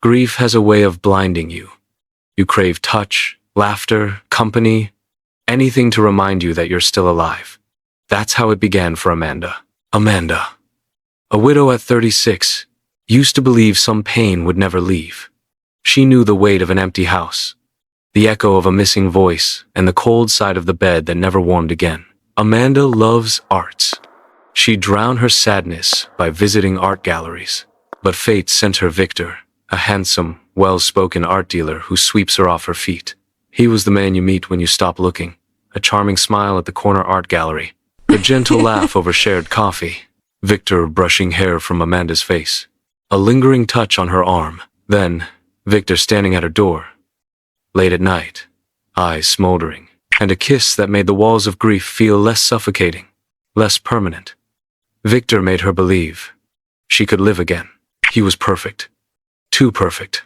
Grief has a way of blinding you. You crave touch, laughter, company, anything to remind you that you're still alive. That's how it began for Amanda. Amanda, a widow at 36, used to believe some pain would never leave. She knew the weight of an empty house, the echo of a missing voice, and the cold side of the bed that never warmed again. Amanda loves arts. She'd drown her sadness by visiting art galleries. But fate sent her Victor, a handsome, well-spoken art dealer who sweeps her off her feet. He was the man you meet when you stop looking, a charming smile at the corner art gallery, a gentle laugh over shared coffee, Victor brushing hair from Amanda's face, a lingering touch on her arm, then Victor standing at her door, late at night, eyes smoldering, and a kiss that made the walls of grief feel less suffocating, less permanent. Victor made her believe she could live again. He was perfect. Too perfect.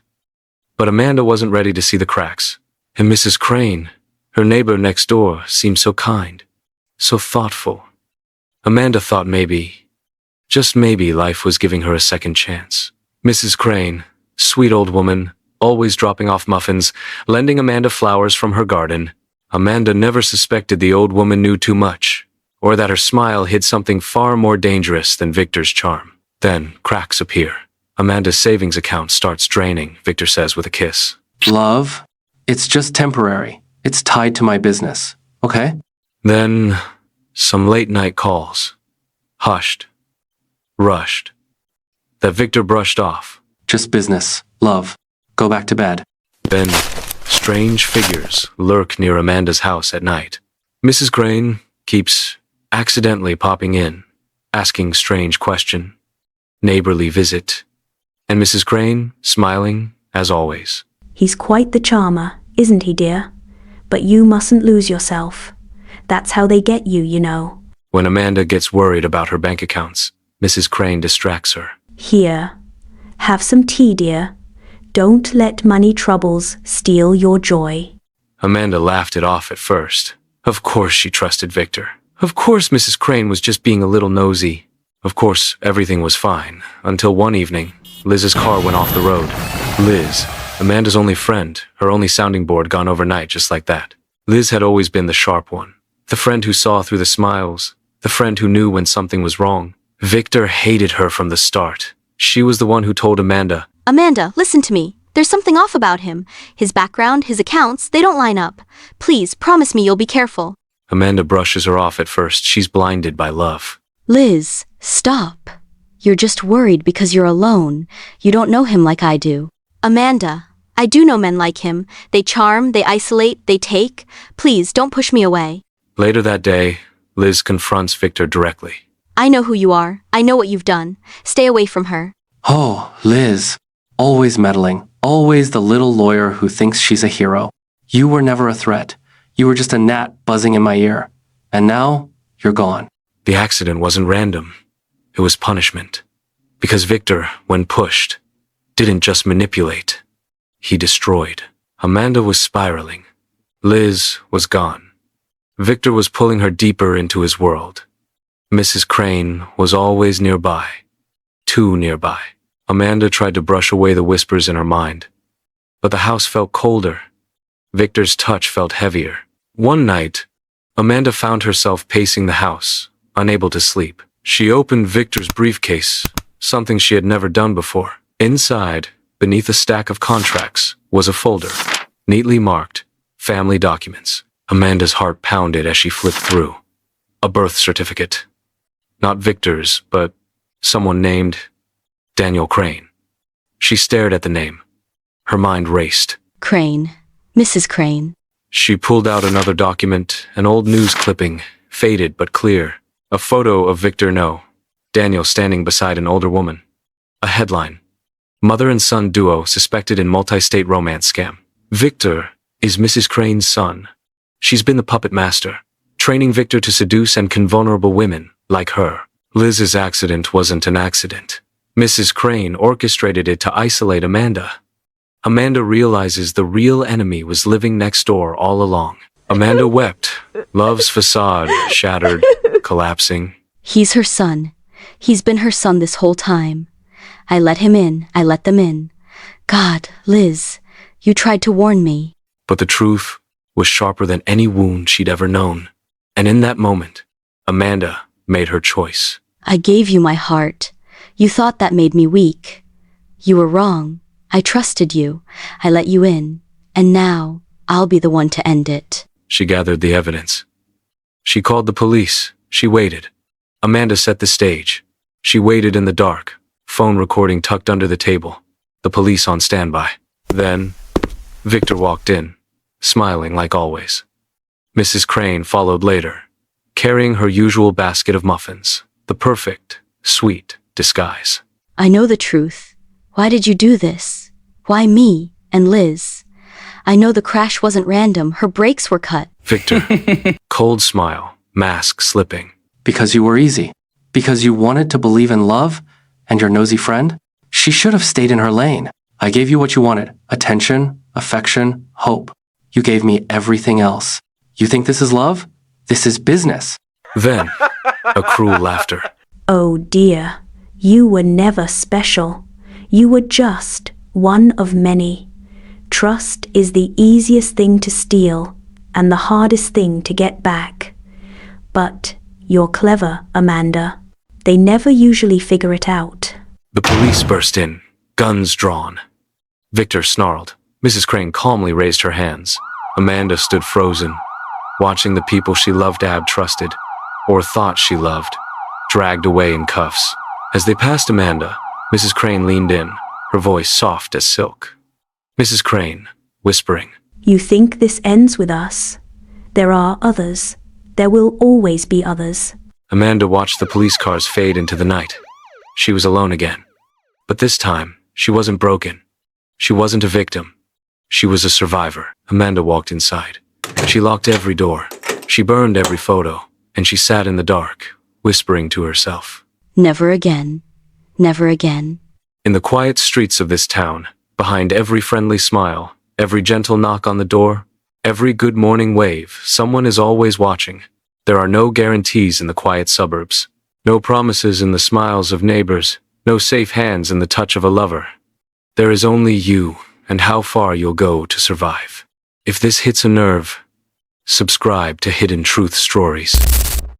But Amanda wasn't ready to see the cracks. And Mrs. Crane, her neighbor next door, seemed so kind, so thoughtful. Amanda thought maybe, just maybe, life was giving her a second chance. Mrs. Crane, sweet old woman, always dropping off muffins, lending Amanda flowers from her garden. Amanda never suspected the old woman knew too much, or that her smile hid something far more dangerous than Victor's charm. Then cracks appear. Amanda's savings account starts draining, Victor says with a kiss. Love, it's just temporary. It's tied to my business, okay? Then, some late-night calls. Hushed. Rushed. That Victor brushed off. Just business, love. Go back to bed. Then, strange figures lurk near Amanda's house at night. Mrs. Crane keeps accidentally popping in, asking strange question, neighborly visit, and Mrs. Crane smiling as always. He's quite the charmer, isn't he, dear? But you mustn't lose yourself. That's how they get you, you know. When Amanda gets worried about her bank accounts, Mrs. Crane distracts her. Here, have some tea, dear. Don't let money troubles steal your joy. Amanda laughed it off at first. Of course she trusted Victor. Of course Mrs. Crane was just being a little nosy. Of course everything was fine, until one evening, Liz's car went off the road. Liz, Amanda's only friend, her only sounding board, gone overnight just like that. Liz had always been the sharp one, the friend who saw through the smiles, the friend who knew when something was wrong. Victor hated her from the start. She was the one who told Amanda, Amanda, listen to me. There's something off about him. His background, his accounts, they don't line up. Please, promise me you'll be careful. Amanda brushes her off at first. She's blinded by love. Liz, stop. You're just worried because you're alone. You don't know him like I do. Amanda, I do know men like him. They charm, they isolate, they take. Please, don't push me away. Later that day, Liz confronts Victor directly. I know who you are. I know what you've done. Stay away from her. Oh, Liz. Always meddling. Always the little lawyer who thinks she's a hero. You were never a threat. You were just a gnat buzzing in my ear. And now, you're gone. The accident wasn't random. It was punishment. Because Victor, when pushed, didn't just manipulate. He destroyed. Amanda was spiraling. Liz was gone. Victor was pulling her deeper into his world. Mrs. Crane was always nearby. Too nearby. Amanda tried to brush away the whispers in her mind. But the house felt colder. Victor's touch felt heavier. One night, Amanda found herself pacing the house, unable to sleep. She opened Victor's briefcase, something she had never done before. Inside, beneath a stack of contracts, was a folder, neatly marked, family documents. Amanda's heart pounded as she flipped through. A birth certificate. Not Victor's, but someone named Daniel Crane. She stared at the name. Her mind raced. Crane. Mrs. Crane. She pulled out another document, an old news clipping, faded but clear. A photo of Victor No. Daniel standing beside an older woman. A headline. Mother and son duo suspected in multi-state romance scam. Victor is Mrs. Crane's son. She's been the puppet master, training Victor to seduce and con vulnerable women like her. Liz's accident wasn't an accident. Mrs. Crane orchestrated it to isolate Amanda. Amanda realizes the real enemy was living next door all along. Amanda wept. Love's facade shattered, collapsing. He's her son. He's been her son this whole time. I let him in. I let them in. God, Liz, you tried to warn me. But the truth was sharper than any wound she'd ever known. And in that moment, Amanda made her choice. I gave you my heart. You thought that made me weak. You were wrong. I trusted you. I let you in. And now, I'll be the one to end it. She gathered the evidence. She called the police. She waited. Amanda set the stage. She waited in the dark, phone recording tucked under the table, the police on standby. Then, Victor walked in, smiling like always. Mrs. Crane followed later, carrying her usual basket of muffins, the perfect, sweet disguise. I know the truth. Why did you do this? Why me and Liz? I know the crash wasn't random. Her brakes were cut. Victor, cold smile, mask slipping. Because you were easy. Because you wanted to believe in love and your nosy friend. She should have stayed in her lane. I gave you what you wanted. Attention, affection, hope. You gave me everything else. You think this is love? This is business. Then, a cruel laughter. Oh dear, you were never special. You were just one of many. Trust is the easiest thing to steal and the hardest thing to get back. But you're clever, Amanda. They never usually figure it out. The police burst in, guns drawn. Victor snarled. Mrs. Crane calmly raised her hands. Amanda stood frozen, watching the people she loved trusted, or thought she loved, dragged away in cuffs. As they passed Amanda, Mrs. Crane leaned in, her voice soft as silk. Mrs. Crane, whispering. You think this ends with us? There are others. There will always be others. Amanda watched the police cars fade into the night. She was alone again. But this time, she wasn't broken. She wasn't a victim. She was a survivor. Amanda walked inside. She locked every door. She burned every photo. And she sat in the dark, whispering to herself. Never again. Never again. In the quiet streets of this town, behind every friendly smile, every gentle knock on the door, every good morning wave, someone is always watching. There are no guarantees in the quiet suburbs. No promises in the smiles of neighbors. No safe hands in the touch of a lover. There is only you and how far you'll go to survive. If this hits a nerve, subscribe to Hidden Truth Stories.